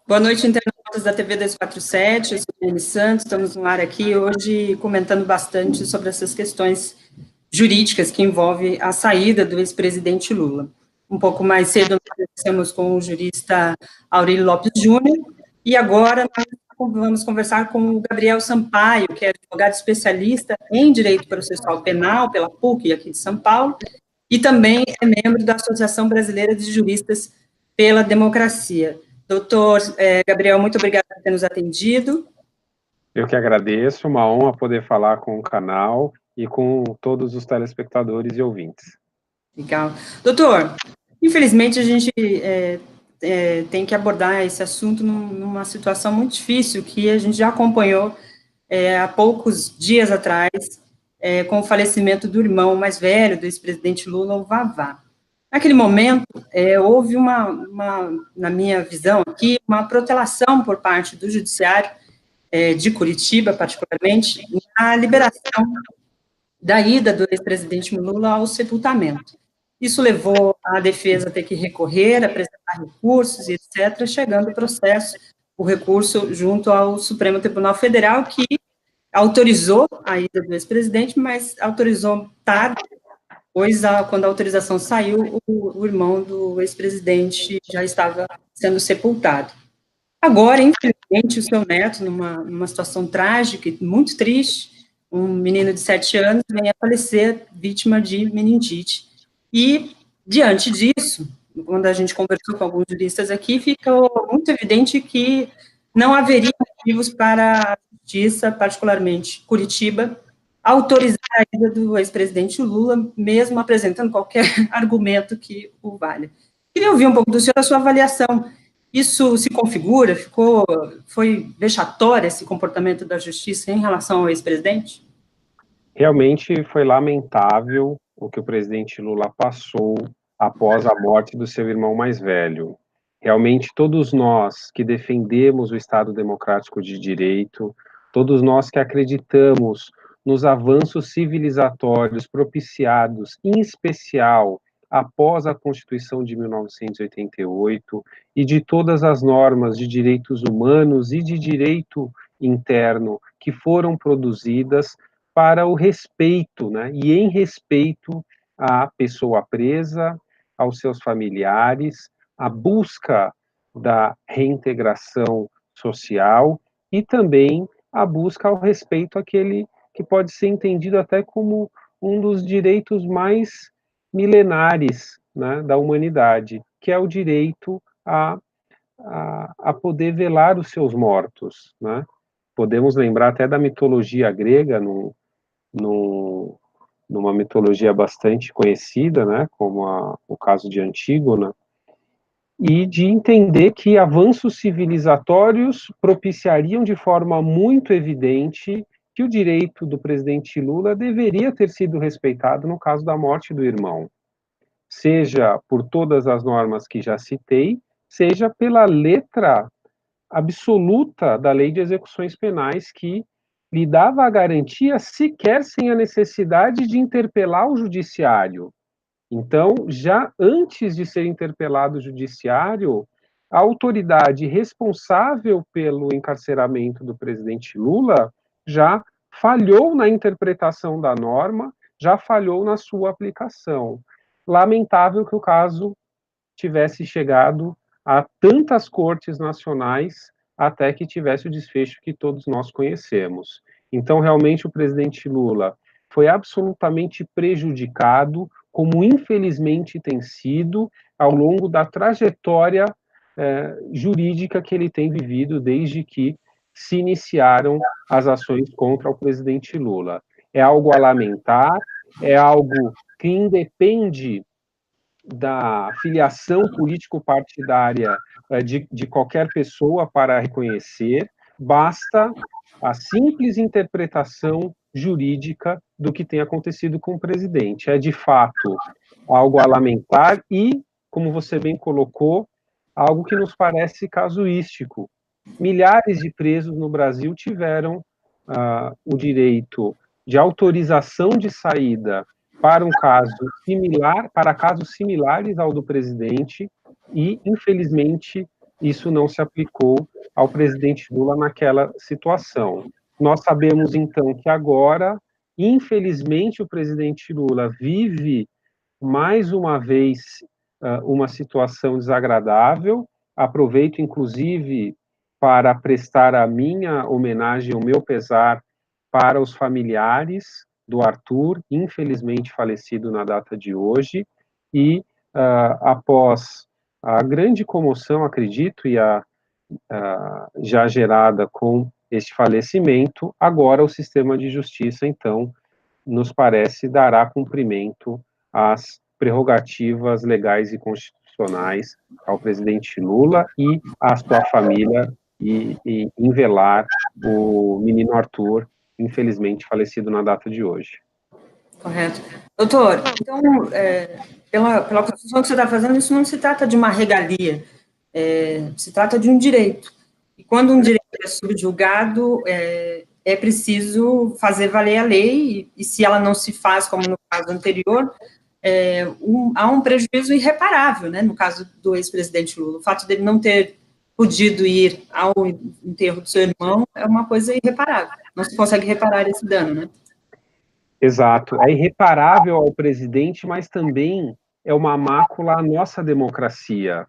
Boa noite, internautas da TV 247, eu sou Dani Santos, estamos no ar aqui hoje comentando bastante sobre essas questões jurídicas que envolvem a saída do ex-presidente Lula. Um pouco mais cedo, nós conversamos com o jurista Aurélio Lopes Júnior, e agora nós vamos conversar com o Gabriel Sampaio, que é advogado especialista em Direito Processual Penal pela PUC aqui de São Paulo, e também é membro da Associação Brasileira de Juristas pela Democracia. Doutor Gabriel, muito obrigada por ter nos atendido. Eu que agradeço, uma honra poder falar com o canal e com todos os telespectadores e ouvintes. Legal. Doutor, infelizmente a gente tem que abordar esse assunto numa situação muito difícil que a gente já acompanhou há poucos dias atrás, com o falecimento do irmão mais velho do ex-presidente Lula, o Vavá. Naquele momento, houve na minha visão aqui, uma protelação por parte do Judiciário de Curitiba, particularmente, na liberação da ida do ex-presidente Lula ao sepultamento. Isso levou a defesa a ter que recorrer, apresentar recursos, etc., chegando o recurso junto ao Supremo Tribunal Federal, que autorizou a ida do ex-presidente, mas autorizou tarde, pois quando a autorização saiu, o irmão do ex-presidente já estava sendo sepultado. Agora, infelizmente, o seu neto, numa situação trágica e muito triste, um menino de 7 anos, vem a falecer vítima de meningite. E, diante disso, quando a gente conversou com alguns juristas aqui, ficou muito evidente que não haveria motivos para a justiça, particularmente Curitiba, autorizar a ida do ex-presidente Lula, mesmo apresentando qualquer argumento que o valha. Queria ouvir um pouco do senhor, a sua avaliação. Isso se configura? Foi vexatório esse comportamento da justiça em relação ao ex-presidente? Realmente foi lamentável o que o presidente Lula passou após a morte do seu irmão mais velho. Realmente todos nós que defendemos o Estado Democrático de Direito, todos nós que acreditamos nos avanços civilizatórios propiciados, em especial após a Constituição de 1988 e de todas as normas de direitos humanos e de direito interno que foram produzidas para o respeito, né, e em respeito à pessoa presa, aos seus familiares, a busca da reintegração social e também a busca ao respeito àquele que pode ser entendido até como um dos direitos mais milenares, né, da humanidade, que é o direito a poder velar os seus mortos, né? Podemos lembrar até da mitologia grega, numa mitologia bastante conhecida, né, como o caso de Antígona, e de entender que avanços civilizatórios propiciariam de forma muito evidente que o direito do presidente Lula deveria ter sido respeitado no caso da morte do irmão, seja por todas as normas que já citei, seja pela letra absoluta da Lei de Execuções Penais, que lhe dava a garantia sequer sem a necessidade de interpelar o judiciário. Então, já antes de ser interpelado o judiciário, a autoridade responsável pelo encarceramento do presidente Lula já falhou na interpretação da norma, já falhou na sua aplicação. Lamentável que o caso tivesse chegado a tantas cortes nacionais até que tivesse o desfecho que todos nós conhecemos. Então, realmente, o presidente Lula foi absolutamente prejudicado, como infelizmente tem sido ao longo da trajetória jurídica que ele tem vivido desde que se iniciaram as ações contra o presidente Lula. É algo a lamentar, é algo que independe da filiação político-partidária de qualquer pessoa para reconhecer, basta a simples interpretação jurídica do que tem acontecido com o presidente. É, de fato, algo a lamentar e, como você bem colocou, algo que nos parece casuístico. Milhares de presos no Brasil tiveram o direito de autorização de saída para um caso similar, para casos similares ao do presidente, e, infelizmente, isso não se aplicou ao presidente Lula naquela situação. Nós sabemos, então, que agora, infelizmente, o presidente Lula vive, mais uma vez, uma situação desagradável. Aproveito, inclusive, para prestar a minha homenagem, o meu pesar para os familiares do Arthur, infelizmente falecido na data de hoje, e após a grande comoção, acredito, e já gerada com este falecimento, agora o sistema de justiça, então, nos parece, dará cumprimento às prerrogativas legais e constitucionais ao presidente Lula e à sua família, e em velar o menino Arthur, infelizmente falecido na data de hoje. Correto. Doutor, então, pela construção que você está fazendo, isso não se trata de uma regalia, se trata de um direito. E quando um direito é subjugado, é preciso fazer valer a lei, e se ela não se faz, como no caso anterior, há um prejuízo irreparável, né, no caso do ex-presidente Lula. O fato dele não ter podido ir ao enterro do seu irmão é uma coisa irreparável. Não se consegue reparar esse dano, né? Exato. É irreparável ao presidente, mas também é uma mácula à nossa democracia.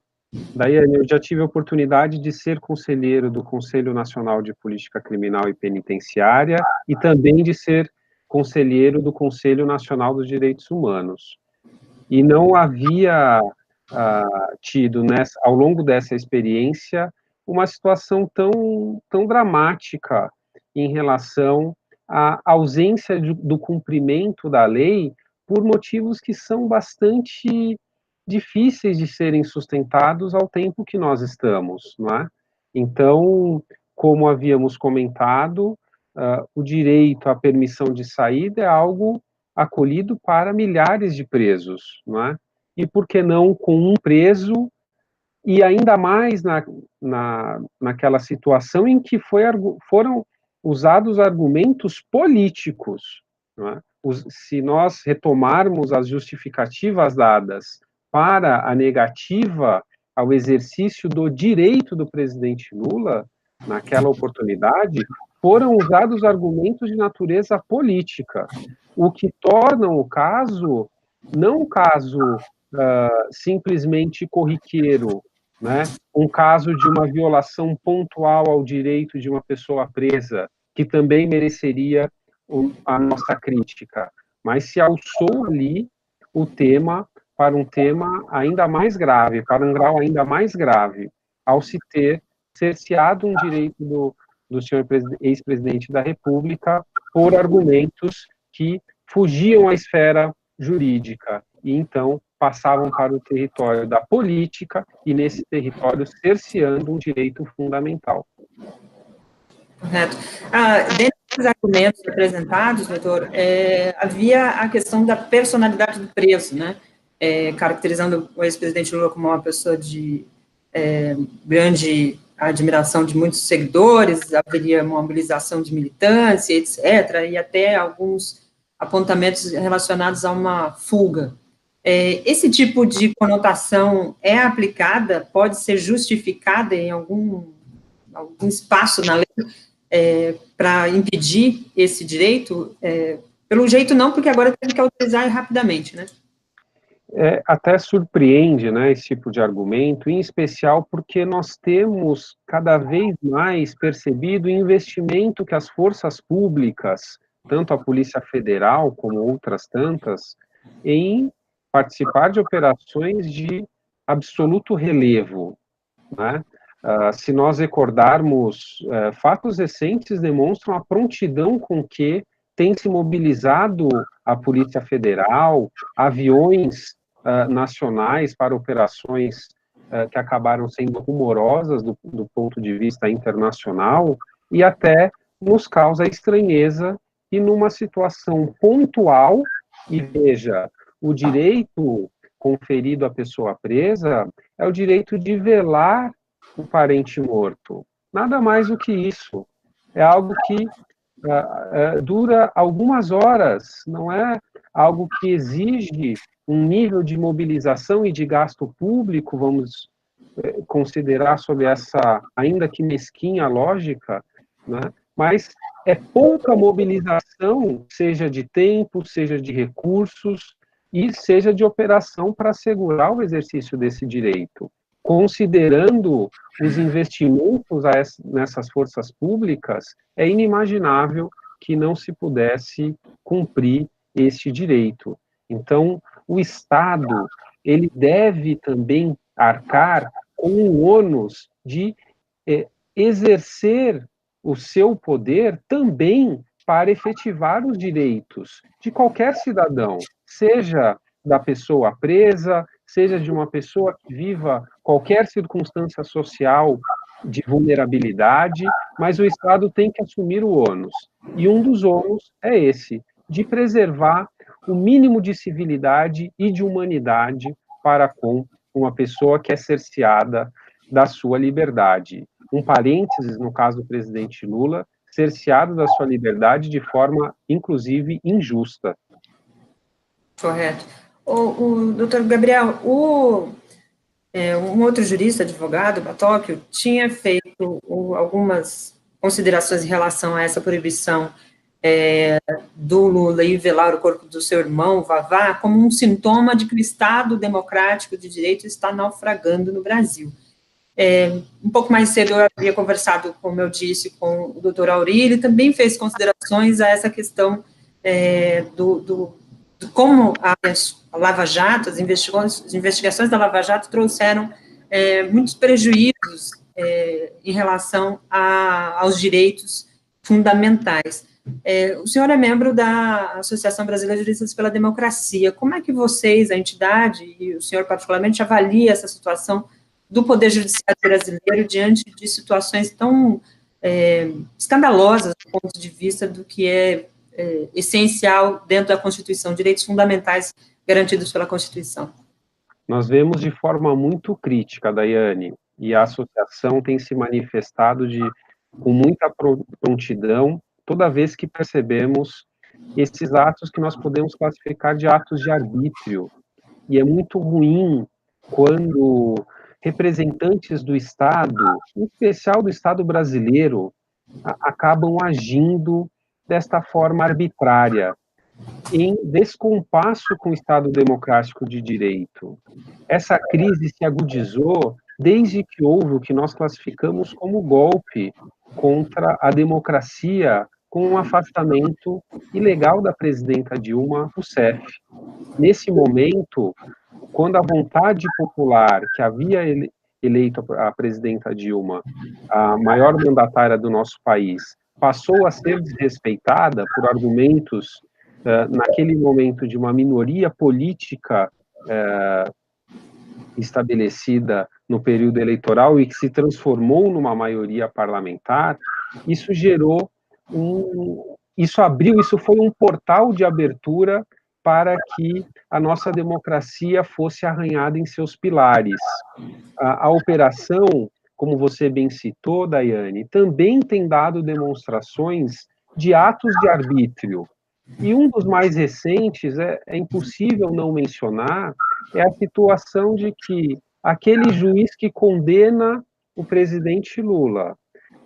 Daiane, eu já tive a oportunidade de ser conselheiro do Conselho Nacional de Política Criminal e Penitenciária e também de ser conselheiro do Conselho Nacional dos Direitos Humanos. E não havia tido, ao longo dessa experiência, uma situação tão dramática em relação à ausência do cumprimento da lei por motivos que são bastante difíceis de serem sustentados ao tempo que nós estamos, não é? Então, como havíamos comentado, o direito à permissão de saída é algo acolhido para milhares de presos, não é? E por que não com um preso, e ainda mais naquela situação em que foram usados argumentos políticos, não é? Se nós retomarmos as justificativas dadas para a negativa ao exercício do direito do presidente Lula, naquela oportunidade, foram usados argumentos de natureza política, o que torna o caso, não um caso simplesmente corriqueiro, né? Um caso de uma violação pontual ao direito de uma pessoa presa, que também mereceria a nossa crítica, mas se alçou ali o tema para um tema ainda mais grave, para um grau ainda mais grave, ao se ter cerceado um direito do senhor ex-presidente da República por argumentos que fugiam à esfera jurídica e então passavam para o território da política e nesse território cerceando um direito fundamental. Correto. Dentro dos argumentos apresentados, doutor, havia a questão da personalidade do preso, né? Caracterizando o ex-presidente Lula como uma pessoa de grande admiração de muitos seguidores, haveria uma mobilização de militância, etc., e até alguns apontamentos relacionados a uma fuga. Esse tipo de conotação é aplicada, pode ser justificada em algum espaço na lei para impedir esse direito? Pelo jeito não, porque agora tem que autorizar rapidamente, né? Até surpreende, né, esse tipo de argumento, em especial porque nós temos cada vez mais percebido o investimento que as forças públicas, tanto a Polícia Federal como outras tantas, em participar de operações de absoluto relevo, né? Se nós recordarmos, fatos recentes demonstram a prontidão com que tem se mobilizado a Polícia Federal, aviões nacionais para operações que acabaram sendo rumorosas do ponto de vista internacional, e até nos causa estranheza e numa situação pontual, e veja, o direito conferido à pessoa presa é o direito de velar o parente morto. Nada mais do que isso. É algo que dura algumas horas, não é algo que exige um nível de mobilização e de gasto público, vamos considerar sob essa, ainda que mesquinha lógica, né? Mas é pouca mobilização, seja de tempo, seja de recursos, e seja de operação para assegurar o exercício desse direito. Considerando os investimentos nessas forças públicas, é inimaginável que não se pudesse cumprir este direito. Então, o Estado, ele deve também arcar com o ônus de exercer o seu poder também para efetivar os direitos de qualquer cidadão, seja da pessoa presa, seja de uma pessoa que viva qualquer circunstância social de vulnerabilidade, mas o Estado tem que assumir o ônus. E um dos ônus é esse, de preservar o mínimo de civilidade e de humanidade para com uma pessoa que é cerceada da sua liberdade. Um parênteses, no caso do presidente Lula, cerceado da sua liberdade de forma, inclusive, injusta. Correto. O doutor Gabriel, um outro jurista, advogado, Batóquio, tinha feito algumas considerações em relação a essa proibição do Lula ir velar o corpo do seu irmão, Vavá, como um sintoma de que o Estado democrático de direito está naufragando no Brasil. Um pouco mais cedo eu havia conversado, como eu disse, com o doutor Aurí, ele também fez considerações a essa questão de como a Lava Jato, as investigações da Lava Jato trouxeram muitos prejuízos em relação aos direitos fundamentais. O senhor é membro da Associação Brasileira de Juristas pela Democracia. Como é que vocês, a entidade, e o senhor particularmente, avalia essa situação do Poder Judiciário brasileiro diante de situações tão escandalosas do ponto de vista do que é essencial dentro da Constituição, direitos fundamentais garantidos pela Constituição? Nós vemos de forma muito crítica, Daiane, e a associação tem se manifestado com muita prontidão toda vez que percebemos esses atos que nós podemos classificar de atos de arbítrio. E é muito ruim quando representantes do Estado, em especial do Estado brasileiro, acabam agindo desta forma arbitrária, em descompasso com o Estado democrático de direito. Essa crise se agudizou desde que houve o que nós classificamos como golpe contra a democracia, com um afastamento ilegal da presidenta Dilma Rousseff. Nesse momento, quando a vontade popular que havia eleito a presidenta Dilma, a maior mandatária do nosso país, passou a ser desrespeitada por argumentos, naquele momento, de uma minoria política estabelecida no período eleitoral e que se transformou numa maioria parlamentar, isso foi um portal de abertura para que a nossa democracia fosse arranhada em seus pilares. A operação, como você bem citou, Daiane, também tem dado demonstrações de atos de arbítrio. E um dos mais recentes, é impossível não mencionar, é a situação de que aquele juiz que condena o presidente Lula,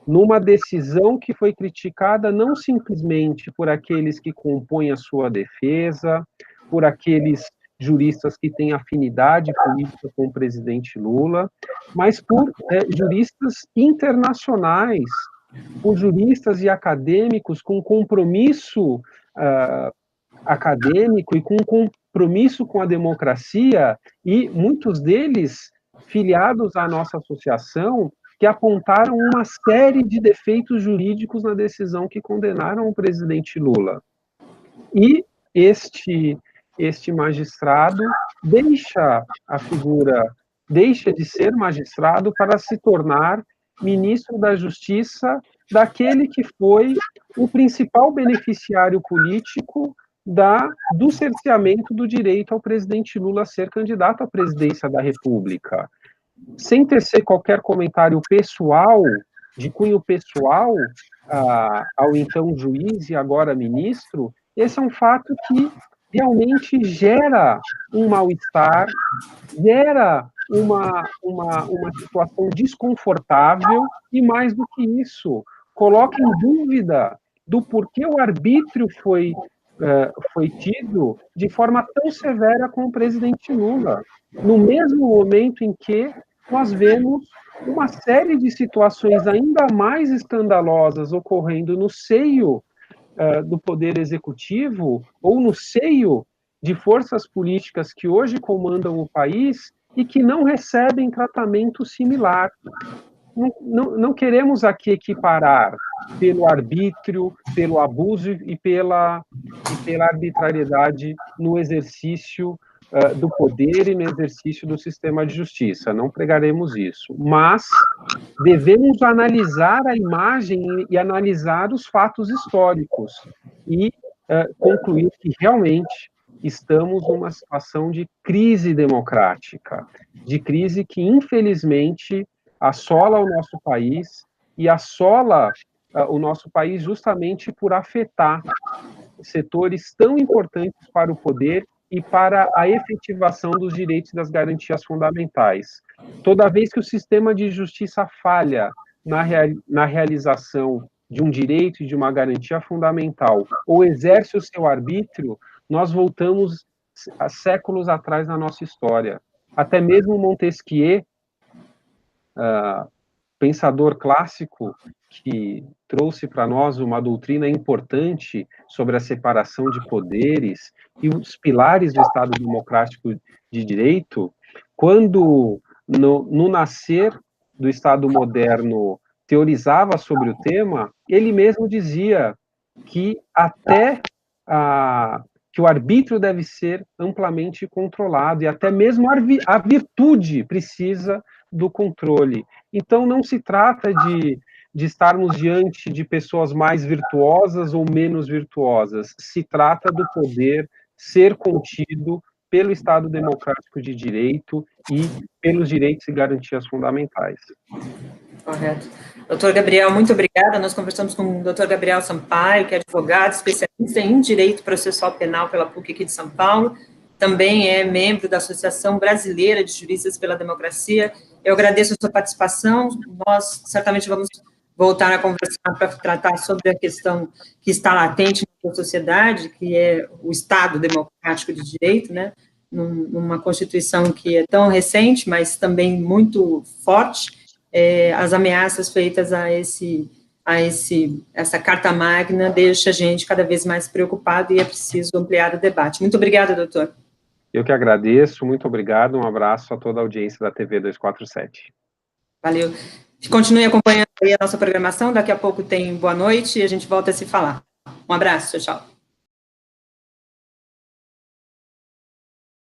numa decisão que foi criticada não simplesmente por aqueles que compõem a sua defesa, por aqueles juristas que têm afinidade política com o presidente Lula, mas por juristas internacionais, por juristas e acadêmicos com compromisso acadêmico e com compromisso com a democracia, e muitos deles filiados à nossa associação, que apontaram uma série de defeitos jurídicos na decisão que condenaram o presidente Lula. E este magistrado deixa de ser magistrado para se tornar ministro da Justiça daquele que foi o principal beneficiário político do cerceamento do direito ao presidente Lula a ser candidato à presidência da República. Sem tecer qualquer comentário pessoal, de cunho pessoal, ao então juiz e agora ministro, esse é um fato que realmente gera um mal-estar, gera uma situação desconfortável e, mais do que isso, coloca em dúvida do porquê o arbítrio foi tido de forma tão severa com o presidente Lula, no mesmo momento em que nós vemos uma série de situações ainda mais escandalosas ocorrendo no seio do Poder Executivo ou no seio de forças políticas que hoje comandam o país e que não recebem tratamento similar. Não queremos aqui equiparar pelo arbítrio, pelo abuso e pela arbitrariedade no exercício do poder e no exercício do sistema de justiça. Não pregaremos isso. Mas devemos analisar a imagem e analisar os fatos históricos e concluir que realmente estamos numa situação de crise democrática, de crise que, infelizmente, assola o nosso país e assola o nosso país justamente por afetar setores tão importantes para o poder e para a efetivação dos direitos e das garantias fundamentais. Toda vez que o sistema de justiça falha na realização de um direito e de uma garantia fundamental, ou exerce o seu arbítrio, nós voltamos a séculos atrás na nossa história. Até mesmo Montesquieu, pensador clássico que trouxe para nós uma doutrina importante sobre a separação de poderes e os pilares do Estado democrático de direito, quando no nascer do Estado moderno teorizava sobre o tema, ele mesmo dizia que até que o arbítrio deve ser amplamente controlado e até mesmo a virtude precisa do controle. Então, não se trata de estarmos diante de pessoas mais virtuosas ou menos virtuosas, se trata do poder ser contido pelo Estado democrático de direito e pelos direitos e garantias fundamentais. Correto. Doutor Gabriel, muito obrigada. Nós conversamos com o doutor Gabriel Sampaio, que é advogado, especialista em Direito Processual Penal pela PUC aqui de São Paulo, também é membro da Associação Brasileira de Juristas pela Democracia. Eu agradeço a sua participação. Nós certamente vamos voltar a conversar para tratar sobre a questão que está latente na sociedade, que é o Estado democrático de direito, né? Numa Constituição que é tão recente, mas também muito forte, as ameaças feitas a essa Carta Magna deixa a gente cada vez mais preocupado e é preciso ampliar o debate. Muito obrigada, doutor. Eu que agradeço, muito obrigado, um abraço a toda a audiência da TV 247. Valeu. Continue acompanhando aí a nossa programação, daqui a pouco tem Boa Noite e a gente volta a se falar. Um abraço, tchau, tchau.